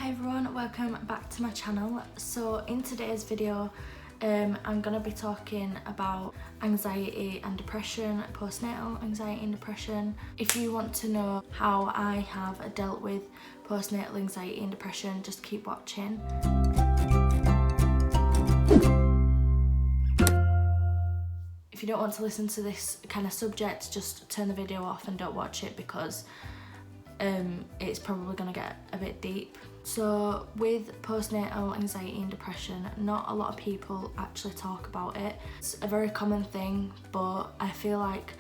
Hi everyone, welcome back to my channel. So in today's video I'm going to be talking about anxiety and depression, postnatal anxiety and depression. If you want to know how I have dealt with postnatal anxiety and depression, just keep watching. If you don't want to listen to this kind of subject, just turn the video off and don't watch it because it's probably going to get a bit deep. So with postnatal anxiety and depression, not a lot of people actually talk about it. It's a very common thing, but I feel like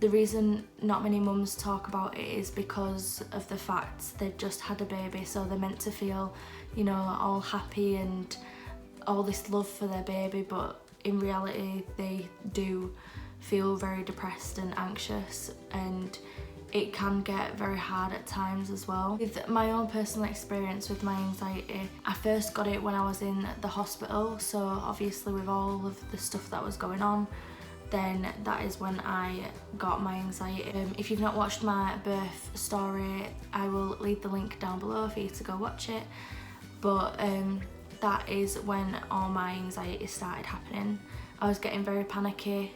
the reason not many mums talk about it is because of the fact they've just had a baby, so they're meant to feel, you know, all happy and all this love for their baby, but in reality they do feel very depressed and anxious, and it can get very hard at times as well. With my own personal experience with my anxiety, I first got it when I was in the hospital, so obviously with all of the stuff that was going on, then that is when I got my anxiety. If you've not watched my birth story, I will leave the link down below for you to go watch it, but that is when all my anxiety started happening. I was getting very panicky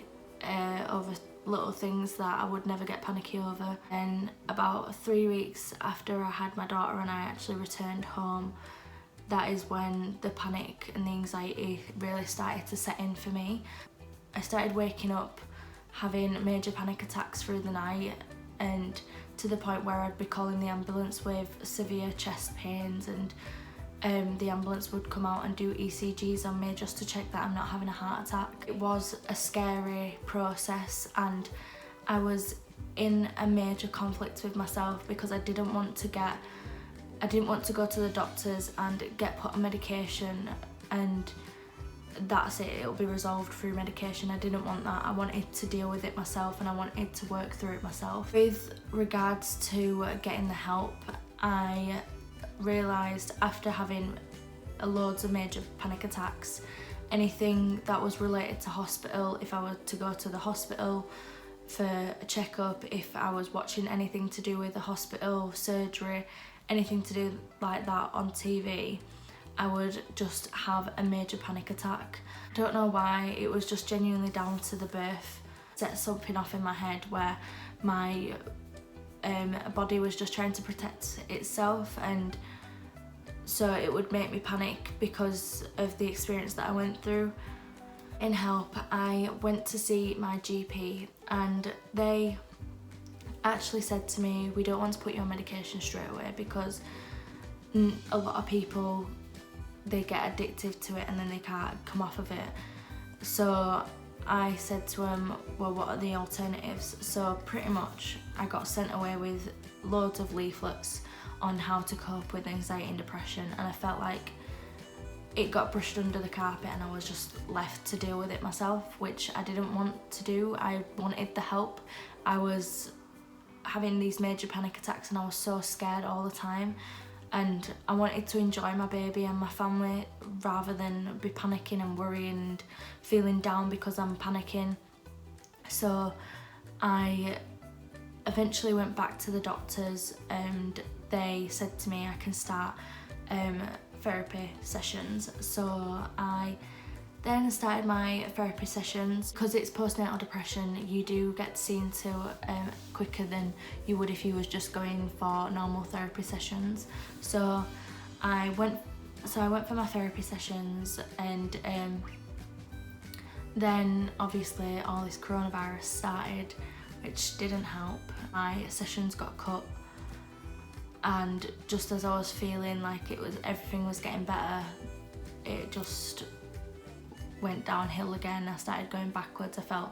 over little things that I would never get panicky over. And about 3 weeks after I had my daughter and I actually returned home, that is when the panic and the anxiety really started to set in for me. I started waking up having major panic attacks through the night, and to the point where I'd be calling the ambulance with severe chest pains, and the ambulance would come out and do ECGs on me just to check that I'm not having a heart attack. It was a scary process, and I was in a major conflict with myself because I didn't want to go to the doctors and get put on medication and that's it, it'll be resolved through medication. I didn't want that. I wanted to deal with it myself and I wanted to work through it myself. With regards to getting the help, I realised after having loads of major panic attacks, anything that was related to hospital, if I were to go to the hospital for a checkup, if I was watching anything to do with the hospital, surgery, anything to do like that on TV, I would just have a major panic attack. I don't know why, it was just genuinely down to the birth. Set something off in my head where my body was just trying to protect itself, and so it would make me panic because of the experience that I went through. In help, I went to see my GP and they actually said to me, we don't want to put you on medication straight away because a lot of people, they get addicted to it and then they can't come off of it. So I said to him, well, what are the alternatives? So pretty much I got sent away with loads of leaflets on how to cope with anxiety and depression, and I felt like it got brushed under the carpet and I was just left to deal with it myself, which I didn't want to do. I wanted the help. I was having these major panic attacks and I was so scared all the time, and I wanted to enjoy my baby and my family rather than be panicking and worrying and feeling down because I'm panicking. So I eventually went back to the doctors and they said to me I can start therapy sessions. So I then started my therapy sessions. Because it's postnatal depression, you do get seen to quicker than you would if you was just going for normal therapy sessions. So I went for my therapy sessions, and then obviously all this coronavirus started, which didn't help. My sessions got cut, and just as I was feeling like everything was getting better, it just went downhill again. I started going backwards. I felt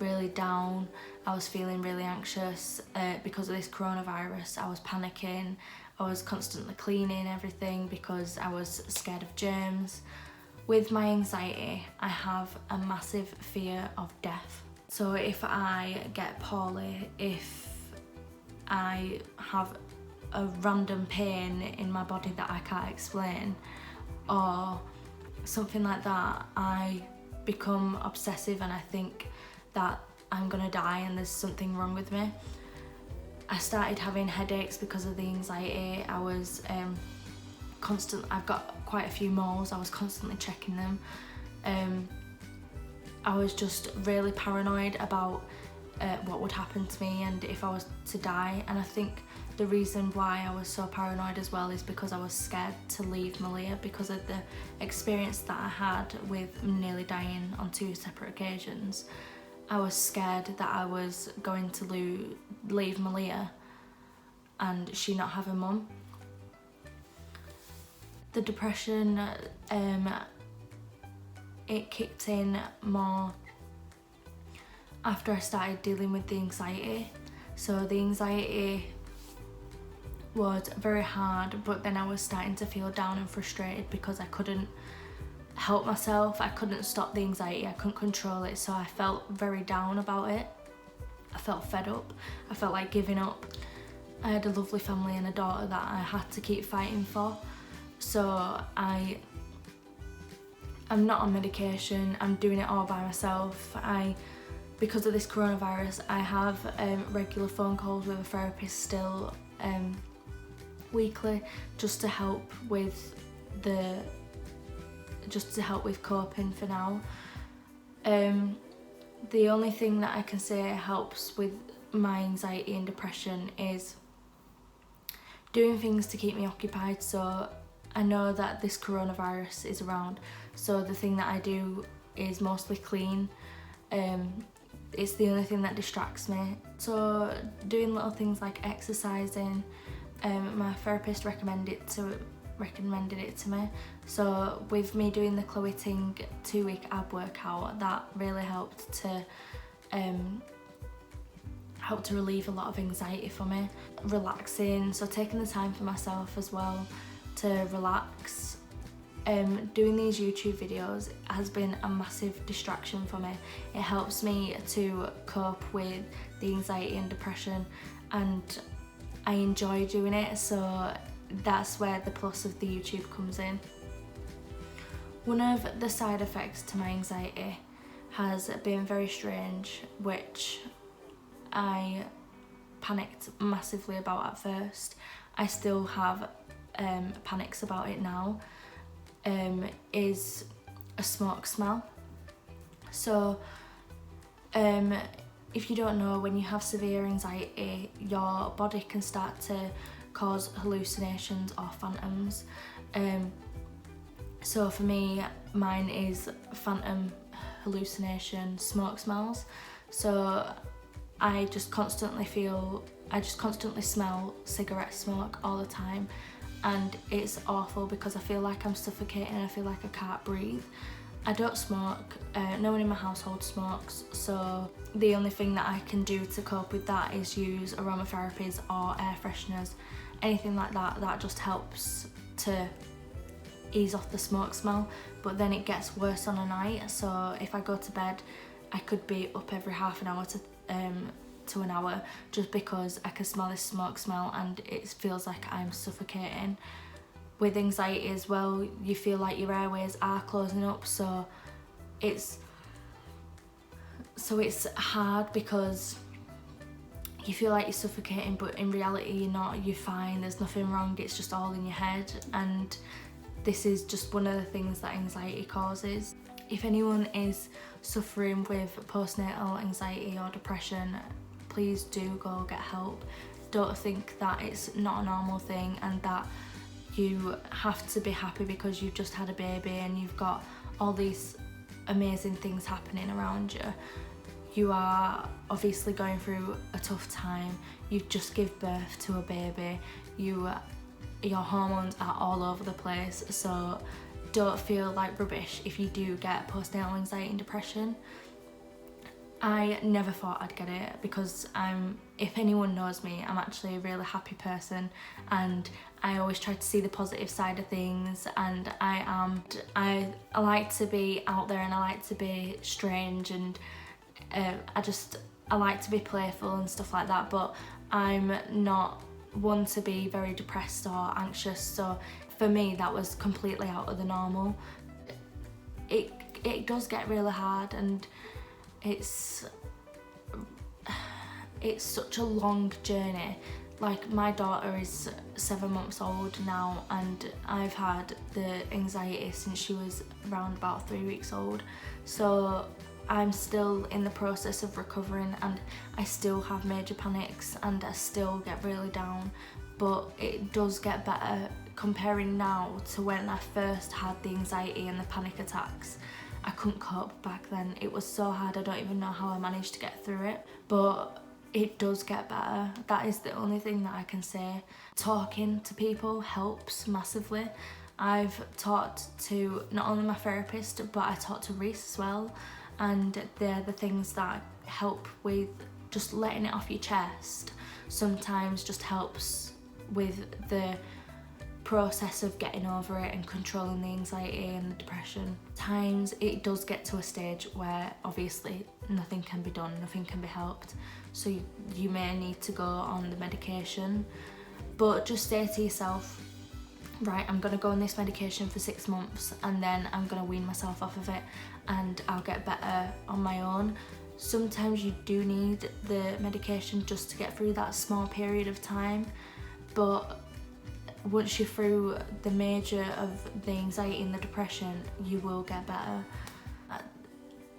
really down. I was feeling really anxious because of this coronavirus. I was panicking. I was constantly cleaning everything because I was scared of germs. With my anxiety, I have a massive fear of death. So if I get poorly, if I have a random pain in my body that I can't explain, or something like that, I become obsessive and I think that I'm gonna die and there's something wrong with me. I started having headaches because of the anxiety. I was I've got quite a few moles, I was constantly checking them. I was just really paranoid about what would happen to me and if I was to die. And I think the reason why I was so paranoid as well is because I was scared to leave Malia because of the experience that I had with nearly dying on 2 separate occasions. I was scared that I was going to leave Malia and she not have a mum. The depression, it kicked in more after I started dealing with the anxiety. So the anxiety was very hard, but then I was starting to feel down and frustrated because I couldn't help myself, I couldn't stop the anxiety, I couldn't control it, so I felt very down about it. I felt fed up, I felt like giving up. I had a lovely family and a daughter that I had to keep fighting for. So I'm not on medication, I'm doing it all by myself. Because of this coronavirus, I have regular phone calls with a therapist still weekly, just to help with coping for now. The only thing that I can say helps with my anxiety and depression is doing things to keep me occupied. So I know that this coronavirus is around, so the thing that I do is mostly clean. It's the only thing that distracts me. So doing little things like exercising, my therapist recommended it to me. So with me doing the Chloe Ting 2-week ab workout, that really helped to relieve a lot of anxiety for me. Relaxing, so taking the time for myself as well to relax. Doing these YouTube videos has been a massive distraction for me. It helps me to cope with the anxiety and depression, and I enjoy doing it, so that's where the plus of the YouTube comes in. One of the side effects to my anxiety has been very strange, which I panicked massively about at first. I still have panics about it now. Is a smoke smell. So if you don't know, when you have severe anxiety, your body can start to cause hallucinations or phantoms. So for me, mine is phantom hallucination smoke smells. So I just constantly smell cigarette smoke all the time, and it's awful because I feel like I'm suffocating, I feel like I can't breathe. I don't smoke, no one in my household smokes, so the only thing that I can do to cope with that is use aromatherapies or air fresheners, anything like that. That just helps to ease off the smoke smell, but then it gets worse on a night. So if I go to bed, I could be up every half an hour to an hour just because I can smell this smoke smell and it feels like I'm suffocating. With anxiety as well, you feel like your airways are closing up, so it's hard because you feel like you're suffocating, but in reality you're not, you're fine, there's nothing wrong, it's just all in your head. And this is just one of the things that anxiety causes. If anyone is suffering with postnatal anxiety or depression, please do go get help. Don't think that it's not a normal thing and that you have to be happy because you've just had a baby and you've got all these amazing things happening around you. You are obviously going through a tough time. You've just given birth to a baby. Your hormones are all over the place, so don't feel like rubbish if you do get postnatal anxiety and depression. I never thought I'd get it because if anyone knows me, I'm actually a really happy person and I always try to see the positive side of things, and I like to be out there and I like to be strange, and I like to be playful and stuff like that, but I'm not one to be very depressed or anxious, so for me that was completely out of the normal. It does get really hard, and it's such a long journey like my daughter is 7 months old now, and I've had the anxiety since she was around about 3 weeks old. So I'm still in the process of recovering, and I still have major panics and I still get really down, but it does get better comparing now to when I first had the anxiety and the panic attacks. I couldn't cope back then. It was so hard, I don't even know how I managed to get through it, but it does get better. That is the only thing that I can say. Talking to people helps massively. I've talked to not only my therapist, but I talked to Reese as well, and they're the things that help with just letting it off your chest. Sometimes just helps with the process of getting over it and controlling the anxiety and the depression. Times it does get to a stage where obviously nothing can be done, nothing can be helped, so you may need to go on the medication, but just say to yourself, right, I'm gonna go on this medication for 6 months and then I'm gonna wean myself off of it and I'll get better on my own. Sometimes you do need the medication just to get through that small period of time, but once you're through the major of the anxiety and the depression, you will get better.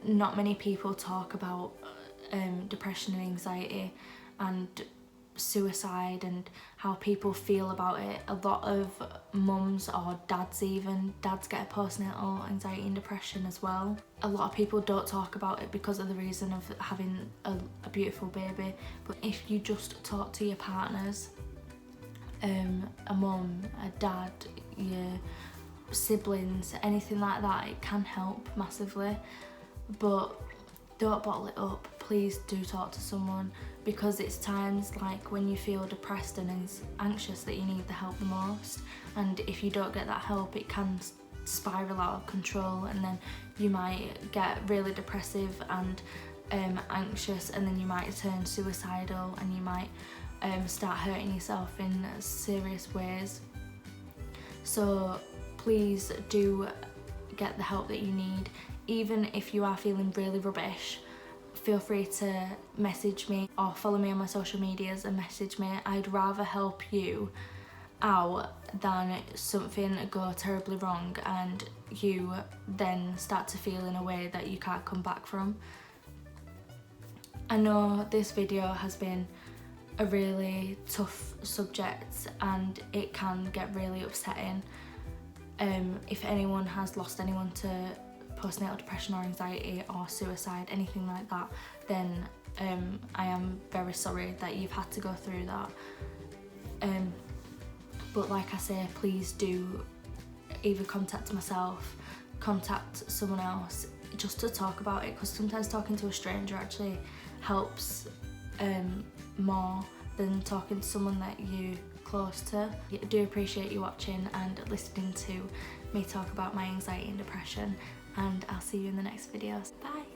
Not many people talk about depression and anxiety and suicide and how people feel about it. A lot of mums or dads get a postnatal anxiety and depression as well. A lot of people don't talk about it because of the reason of having a beautiful baby, but if you just talk to your partners, a mum, a dad, your siblings, anything like that, it can help massively. But don't bottle it up. Please do talk to someone, because it's times like when you feel depressed and anxious that you need the help the most, and if you don't get that help, it can spiral out of control, and then you might get really depressive and anxious, and then you might turn suicidal, and you might start hurting yourself in serious ways. So please do get the help that you need. Even if you are feeling really rubbish, feel free to message me or follow me on my social medias and message me. I'd rather help you out than something go terribly wrong and you then start to feel in a way that you can't come back from. I know this video has been a really tough subject and it can get really upsetting. If anyone has lost anyone to postnatal depression or anxiety or suicide, anything like that, then I am very sorry that you've had to go through that. But like I say, please do either contact myself, contact someone else, just to talk about it, because sometimes talking to a stranger actually helps more than talking to someone that you're close to. I do appreciate you watching and listening to me talk about my anxiety and depression, and I'll see you in the next videos. Bye!